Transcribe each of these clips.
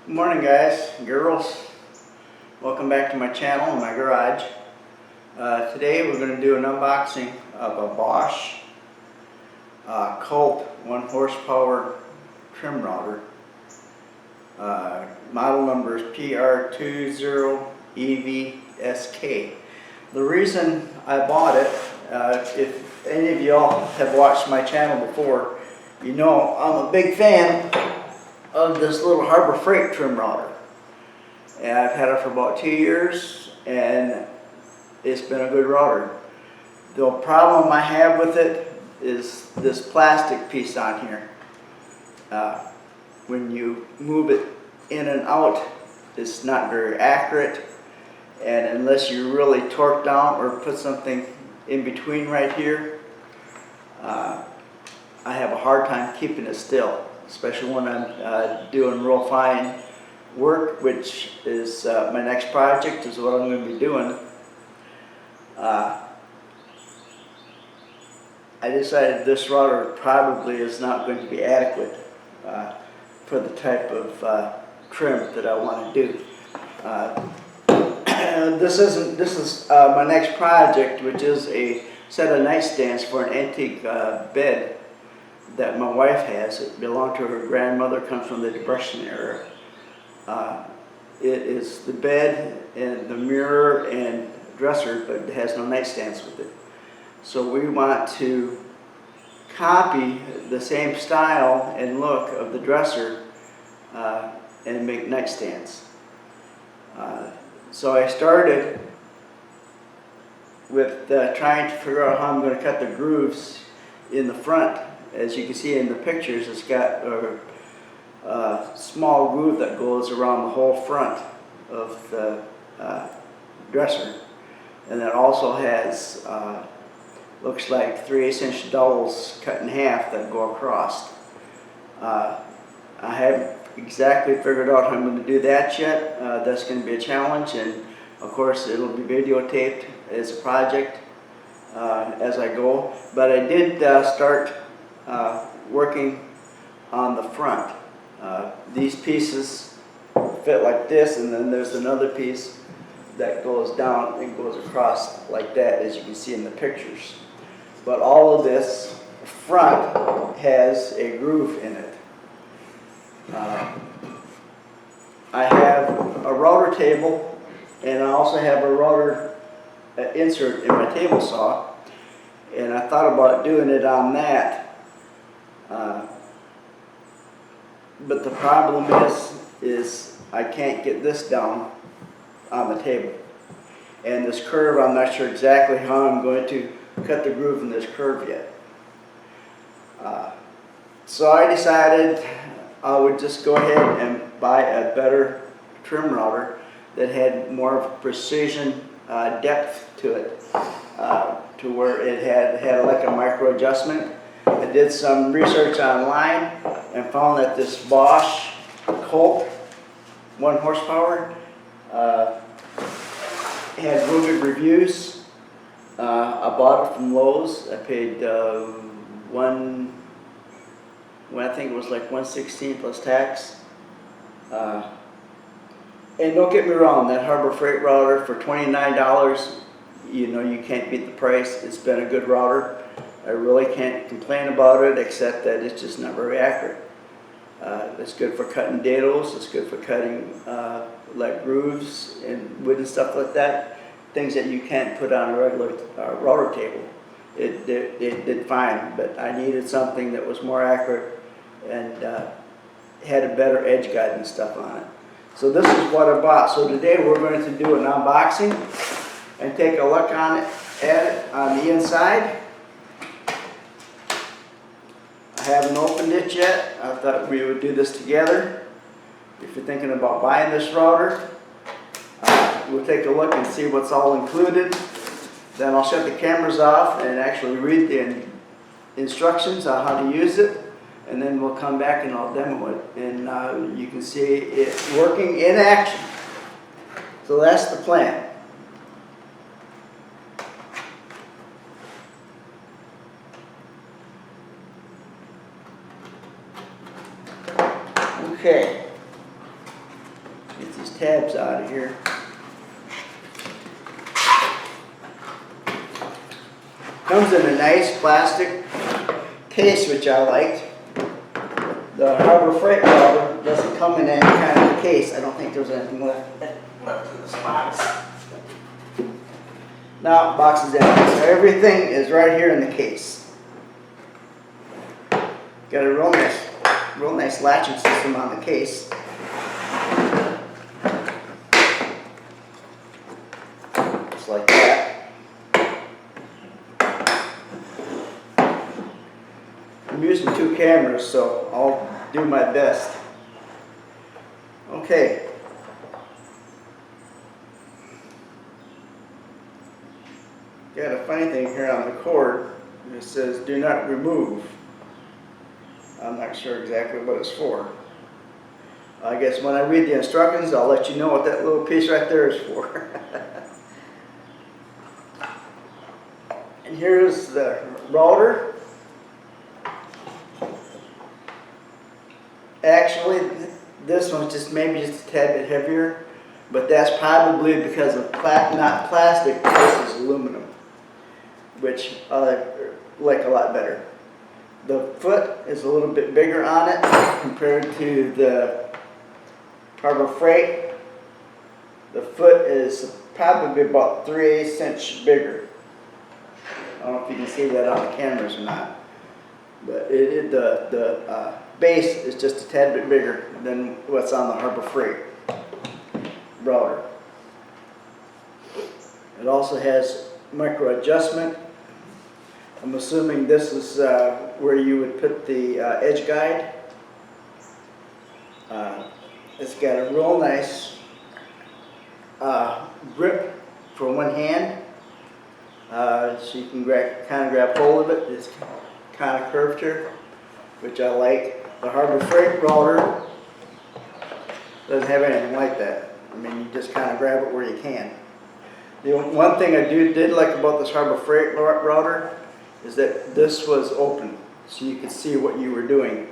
Good morning, guys and girls. Welcome back to my channel in my garage. Today we're going to do an unboxing of a Bosch Colt 1 horsepower trim router. Model number is PR20EVSK. The reason I bought it, if any of y'all have watched my channel before, you know I'm a big fan of this little Harbor Freight trim router. And I've had it for about 2 years and it's been a good router. The problem I have with it is this plastic piece on here. When you move it in and out, it's not very accurate, and unless you really torque down or put something in between right here, I have a hard time keeping it still, especially when I'm doing real fine work, which is my next project is what I'm going to be doing. I decided this router probably is not going to be adequate for the type of trim that I want to do. This is my next project, which is a set of nightstands for an antique bed that my wife has. It belonged to her grandmother, comes from the Depression era. It is the bed and the mirror and dresser, but it has no nightstands with it. So we want to copy the same style and look of the dresser and make nightstands. So I started with trying to figure out how I'm going to cut the grooves in the front. As you can see in the pictures, it's got a small groove that goes around the whole front of the dresser, and it also has looks like 3/8" dowels cut in half that go across. I haven't exactly figured out how I'm going to do that yet. That's going to be a challenge, and of course it'll be videotaped as a project as I go. But I did start working on the front. These pieces fit like this, and then there's another piece that goes down and goes across like that, as you can see in the pictures. But all of this front has a groove in it. I have a router table, and I also have a router insert in my table saw, and I thought about doing it on that. But the problem is I can't get this down on the table. And this curve, I'm not sure exactly how I'm going to cut the groove in this curve yet. So I decided I would just go ahead and buy a better trim router that had more of a precision depth to it, to where it had like a micro adjustment. I did some research online and found that this Bosch Colt 1 horsepower had real good reviews. I bought it from Lowe's. I paid I think it was like $116 plus tax. And don't get me wrong, that Harbor Freight router for $29, you know, you can't beat the price. It's been a good router. I really can't complain about it, except that it's just not very accurate. It's good for cutting dados. It's good for cutting like grooves and wood and stuff like that. Things that you can't put on a regular router table. It did fine, but I needed something that was more accurate and had a better edge guide and stuff on it. So this is what I bought. So today we're going to do an unboxing and take a look at it on the inside. I haven't opened it yet. I thought we would do this together. If you're thinking about buying this router, we'll take a look and see what's all included. Then I'll shut the cameras off and actually read the instructions on how to use it, and then we'll come back and I'll demo it, and you can see it working in action. So that's the plan. Okay. tabs out of here. Comes in a nice plastic case, which I liked. The Harbor Freight welder doesn't come in any kind of case. I don't think there's anything left in this box. Now, box is empty. So everything is right here in the case. Got a real nice latching system on the case. Just like that. I'm using 2 cameras, so I'll do my best. Okay. Got a funny thing here on the cord. It says, do not remove. I'm not sure exactly what it's for. I guess when I read the instructions, I'll let you know what that little piece right there is for. And here's the router. Actually, this one's just maybe just a tad bit heavier, but that's probably because of not plastic, this is aluminum, which I like a lot better. The foot is a little bit bigger on it compared to the Harbor Freight. The foot is probably about 3/8 inch bigger. I don't know if you can see that on the cameras or not, but the base is just a tad bit bigger than what's on the Harbor Freight router. It also has micro adjustment. I'm assuming this is where you would put the edge guide. It's got a real nice grip for one hand, so you can kind of grab hold of it. It's kind of curved here, which I like. The Harbor Freight router doesn't have anything like that. I mean, you just kind of grab it where you can. The one thing I did like about this Harbor Freight router is that this was open, so you could see what you were doing.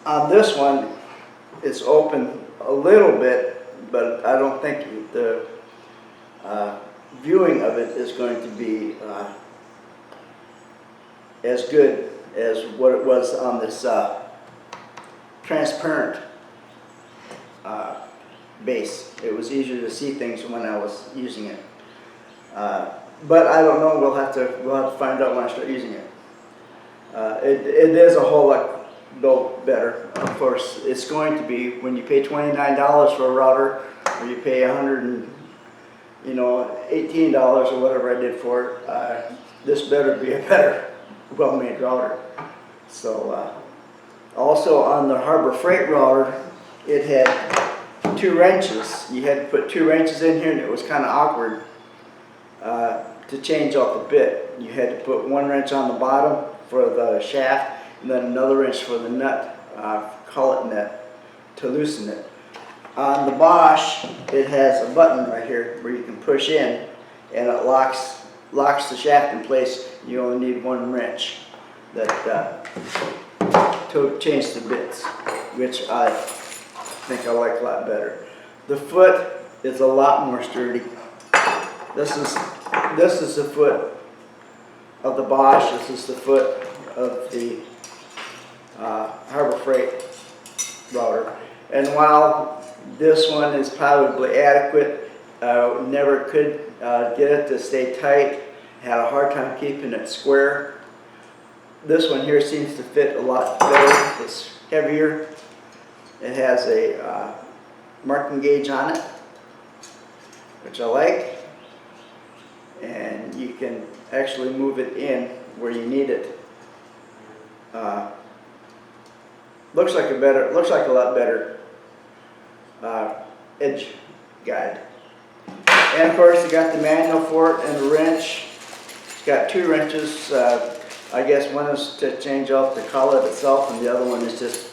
On this one, it's open a little bit, but I don't think the viewing of it is going to be as good as what it was on this transparent base. It was easier to see things when I was using it. But I don't know. We'll have to find out when I start using it. It is a whole lot better. Of course, it's going to be when you pay $29 for a router, or you pay $18 or whatever I did for it. This better be a better, well-made router. So, also on the Harbor Freight router, it had 2 wrenches. You had to put 2 wrenches in here, and it was kind of awkward to change out the bit. You had to put 1 wrench on the bottom for the shaft, and then another wrench for the nut, collet nut, to loosen it. On the Bosch, it has a button right here where you can push in, and it locks the shaft in place. You only need 1 wrench to change the bits, which I think I like a lot better. The foot is a lot more sturdy. This is the foot of the Bosch. This is the foot of the Harbor Freight router. And while this one is probably adequate, never could get it to stay tight. Had a hard time keeping it square. This one here seems to fit a lot better. It's heavier. It has a marking gauge on it, which I like. And you can actually move it in where you need it. Looks like a lot better edge guide. And of course, you got the manual for it and the wrench. It's got 2 wrenches. I guess one is to change off the collet itself, and the other one is just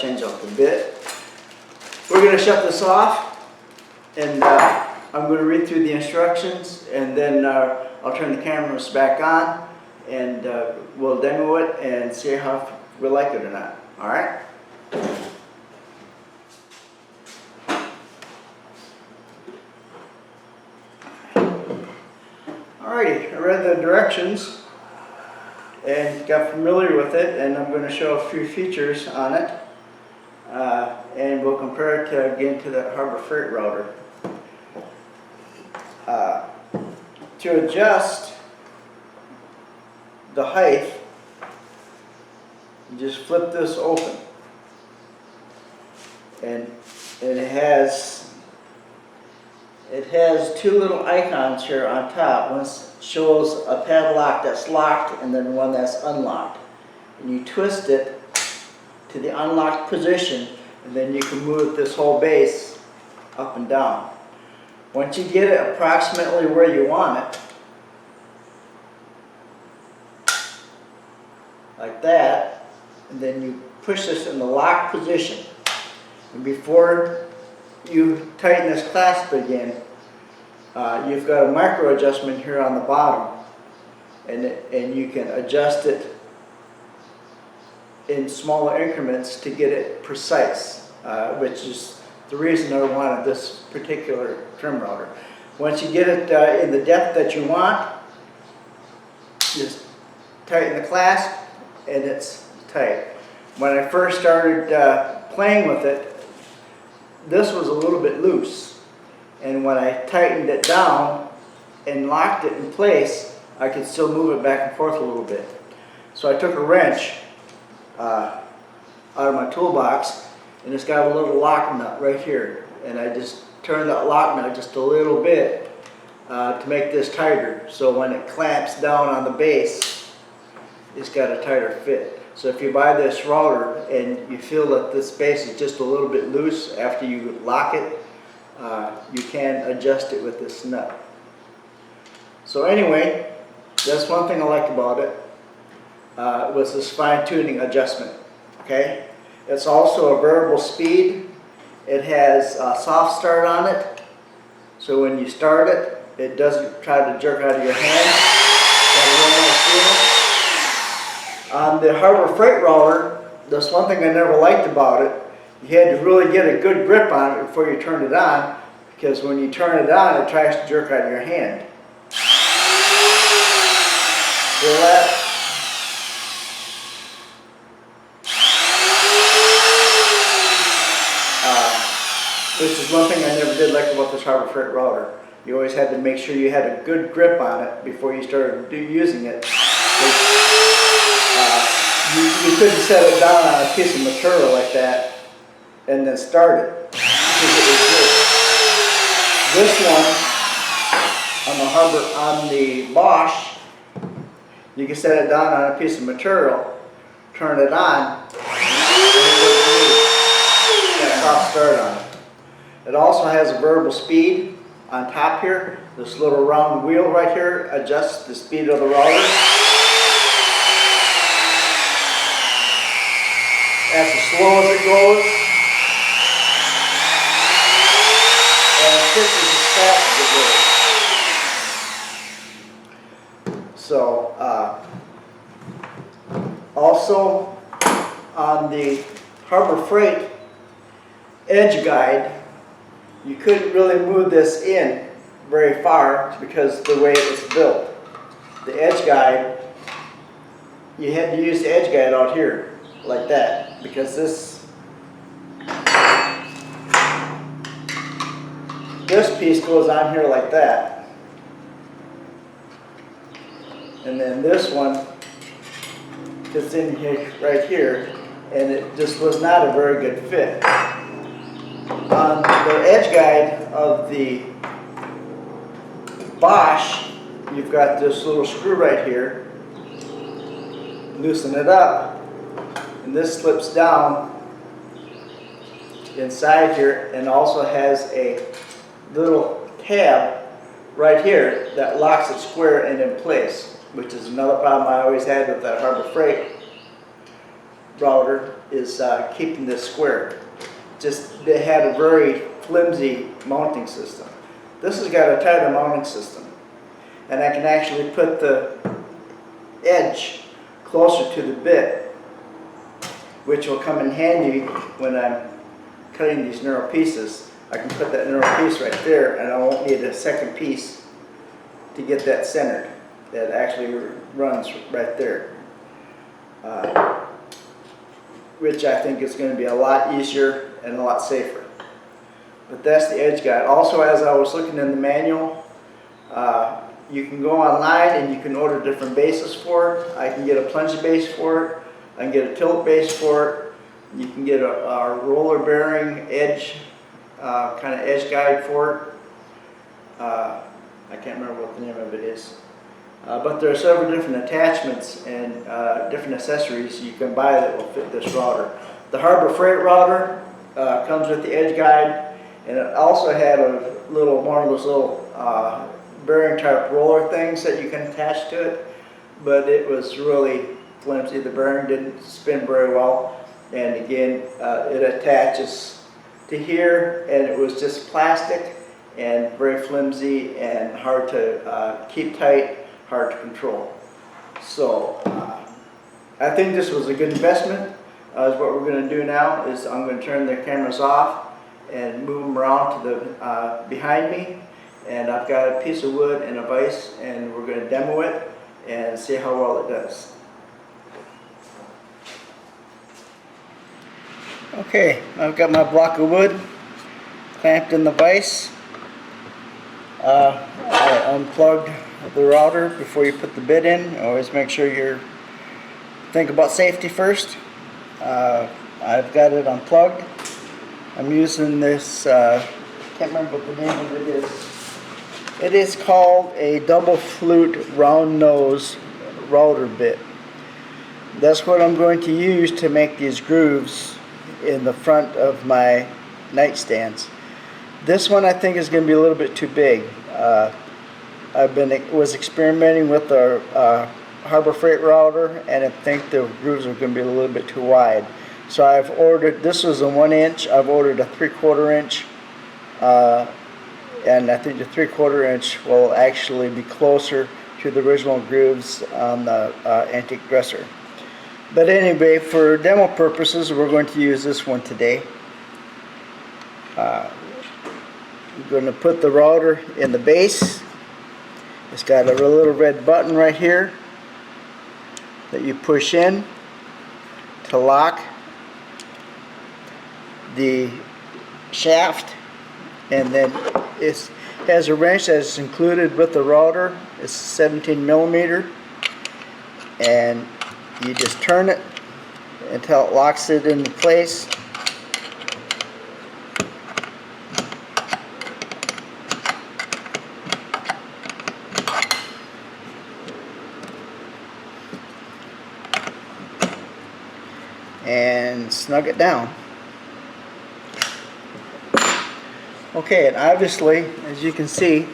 change off the bit. We're going to shut this off, and I'm going to read through the instructions, and then I'll turn the cameras back on, and we'll demo it and see how we like it or not. All right? directions and got familiar with it, and I'm going to show a few features on it, and we'll compare it again to that Harbor Freight router. To adjust the height, you just flip this open, and it has two little icons here on top. One shows a padlock that's locked and then one that's unlocked. And you twist it to the unlocked position, and then you can move this whole base up and down. Once you get it approximately where you want it, like that, and then you push this in the locked position. And before you tighten this clasp again, you've got a micro adjustment here on the bottom, and you can adjust it in smaller increments to get it precise, which is the reason I wanted this particular trim router. Once you get it in the depth that you want, just tighten the clasp and it's tight. When I first started playing with it, this was a little bit loose, and when I tightened it down and locked it in place, I could still move it back and forth a little bit. So I took a wrench out of my toolbox, and it's got a little lock nut right here, and I just turned that lock nut just a little bit to make this tighter, so when it clamps down on the base, it's got a tighter fit. So if you buy this router and you feel that this base is just a little bit loose after you lock it, you can adjust it with this nut. So anyway, that's one thing I liked about it, was this fine-tuning adjustment. Okay, it's also a variable speed. It has a soft start on it, so when you start it, it doesn't try to jerk out of your hand. Got a real nice feel. On the Harbor Freight router, that's one thing I never liked about it. You had to really get a good grip on it before you turned it on, because when you turn it on, it tries to jerk out of your hand. Feel that? Which is one thing I never did like about this Harbor Freight router. You always had to make sure you had a good grip on it before you started using it. You couldn't set it down on a piece of material like that and then start it, because it was good. This one on the Bosch, you can set it down on a piece of material, turn it on, and it was got a soft start on it. It also has a variable speed on top here. This little round wheel right here adjusts the speed of the router. As slow as it goes, and it pitches as fast as it goes. So, also on the Harbor Freight edge guide, you couldn't really move this in very far because the way it was built. The edge guide, you had to use the edge guide out here like that, because this piece goes on here like that, and then this one fits in here right here, and it just was not a very good fit. On the edge guide of the Bosch, you've got this little screw right here. Loosen it up, and this slips down inside here, and also has a little tab right here that locks it square and in place, which is another problem I always had with that Harbor Freight router, is keeping this square. Just, they had a very flimsy mounting system. This has got a tighter mounting system, and I can actually put the edge closer to the bit, which will come in handy when I'm cutting these narrow pieces. I can put that narrow piece right there, and I won't need a second piece to get that centered. that actually runs right there, which I think is going to be a lot easier and a lot safer. But that's the edge guide. Also, as I was looking in the manual, you can go online and you can order different bases for it. I can get a plunge base for it. I can get a tilt base for it. You can get a roller bearing edge, kind of edge guide for it. I can't remember what the name of it is. But there are several different attachments and different accessories you can buy that will fit this router. The Harbor Freight router comes with the edge guide, and it also had a little, one of those little bearing type roller things that you can attach to it, but it was really flimsy. The bearing didn't spin very well, and again, it attaches to here, and it was just plastic and very flimsy and hard to keep tight, hard to control. So I think this was a good investment. What we're going to do now is I'm going to turn the cameras off and move them around to the behind me, and I've got a piece of wood and a vise, and we're going to demo it and see how well it does. Okay, I've got my block of wood clamped in the vise. I unplugged the router before you put the bit in. Always make sure you think about safety first. I've got it unplugged. I'm using this, can't remember what the name of it is. It is called a double flute round nose router bit. That's what I'm going to use to make these grooves in the front of my nightstands. This one I think is going to be a little bit too big. Was experimenting with the Harbor Freight router, and I think the grooves are going to be a little bit too wide. So I've ordered, this was a 1 inch, I've ordered a 3/4 inch, and I think the 3/4 inch will actually be closer to the original grooves on the antique dresser. But anyway, for demo purposes, we're going to use this one today. I'm going to put the router in the base. It's got a little red button right here that you push in to lock the shaft, and then it has a wrench that's included with the router. It's 17 millimeter, and you just turn it until it locks it into place. And snug it down. Okay, and obviously, as you can see,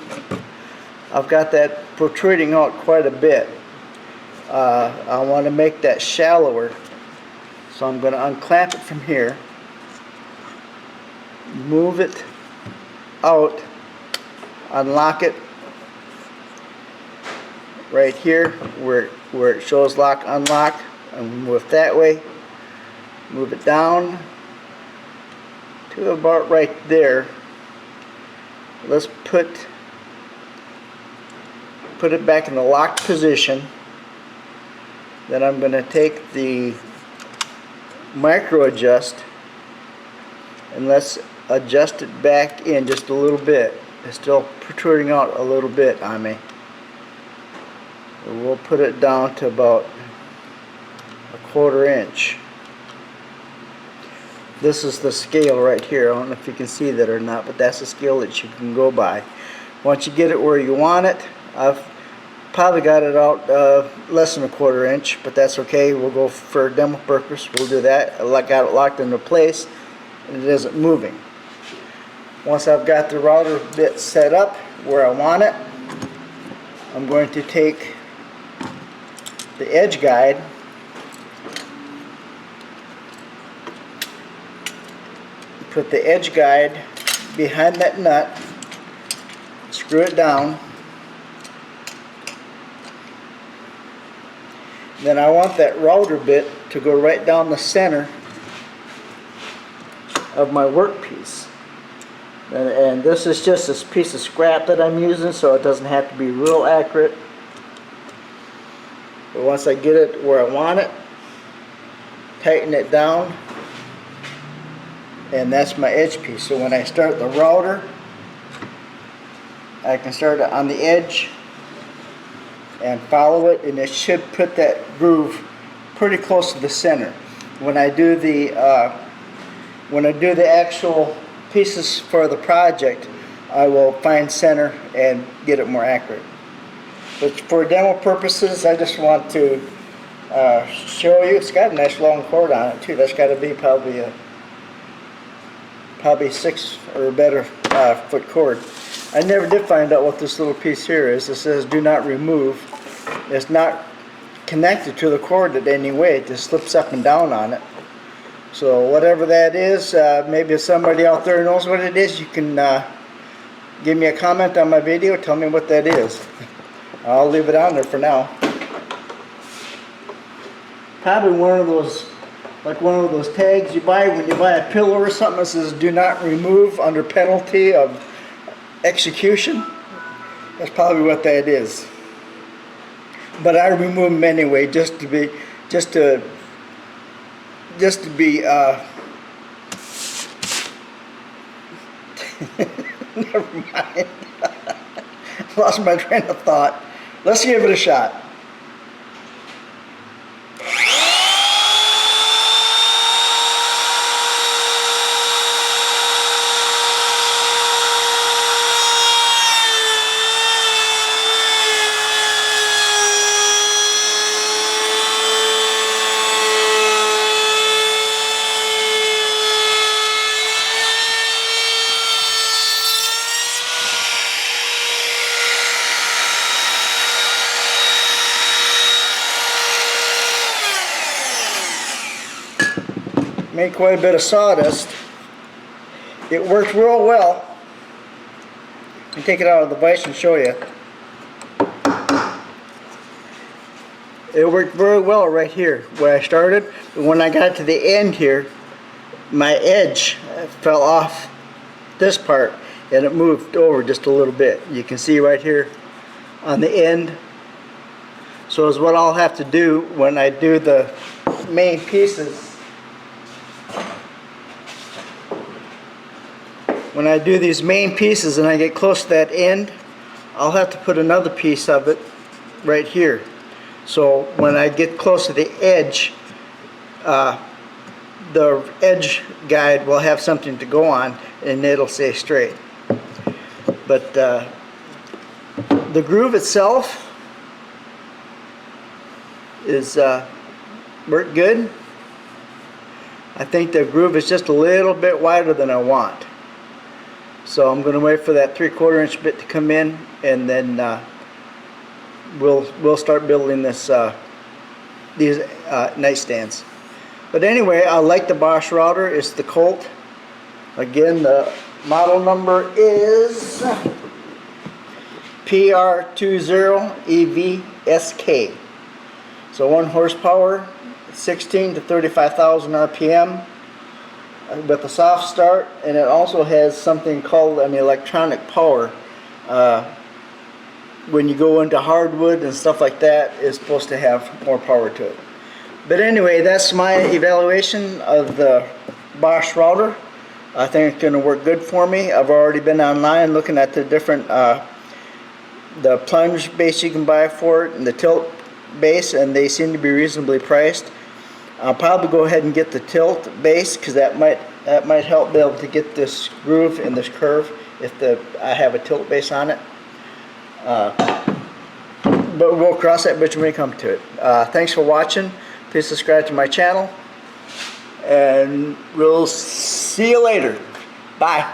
I've got that protruding out quite a bit. I want to make that shallower, so I'm going to unclamp it from here, move it out, unlock it right here where it shows lock unlock, and move that way. Move it down to about right there. Let's put it back in the locked position. Then I'm going to take the micro adjust and let's adjust it back in just a little bit. It's still protruding out a little bit on me. We'll put it down to about 1/4 inch. This is the scale right here. I don't know if you can see that or not, but that's the scale that you can go by. Once you get it where you want it, I've probably got it out less than 1/4 inch, but that's okay. We'll go for demo purpose. We'll do that. I got it locked into place, and it isn't moving. Once I've got the router bit set up where I want it, I'm going to take the edge guide, put the edge guide behind that nut, screw it down. Then I want that router bit to go right down the center of my workpiece. And this is just this piece of scrap that I'm using, so it doesn't have to be real accurate. But once I get it where I want it, tighten it down, and that's my edge piece. So when I start the router, I can start it on the edge and follow it, and it should put that groove pretty close to the center. When I do the actual pieces for the project, I will find center and get it more accurate. But for demo purposes, I just want to show you. It's got a nice long cord on it too. That's got to be probably 6 or better foot cord. I never did find out what this little piece here is. It says do not remove. It's not connected to the cord in any way. It just slips up and down on it. So whatever that is, maybe if somebody out there knows what it is, you can give me a comment on my video, tell me what that is. I'll leave it on there for now. Probably one of those, like one of those tags you buy when you buy a pillow or something that says do not remove under penalty of execution. That's probably what that is. But I remove them anyway, just to be never mind. Lost my train of thought. Let's give it a shot. Made quite a bit of sawdust. It worked real well. Let me take it out of the vise and show you. It worked very well right here where I started, but when I got to the end here, my edge fell off this part and it moved over just a little bit. You can see right here on the end. So is what I'll have to do when I do the main pieces. When I do these main pieces and I get close to that end, I'll have to put another piece of it right here. So when I get close to the edge guide will have something to go on and it'll stay straight. But the groove itself is worked good. I think the groove is just a little bit wider than I want. So I'm going to wait for that 3/4 inch bit to come in, and then we'll start building this these nightstands. But anyway, I like the Bosch router. It's the Colt. Again, the model number is PR20EVSK. So 1 horsepower, 16 to 35,000 RPM. With a soft start, and it also has something called an electronic power. When you go into hardwood and stuff like that, it's supposed to have more power to it. But anyway, that's my evaluation of the Bosch router. I think it's going to work good for me. I've already been online looking at the different the plunge base you can buy for it and the tilt base, and they seem to be reasonably priced. I'll probably go ahead and get the tilt base because that might help be able to get this groove and this curve if I have a tilt base on it. But we'll cross that bridge when we come to it. Thanks for watching. Please subscribe to my channel, and we'll see you later. Bye.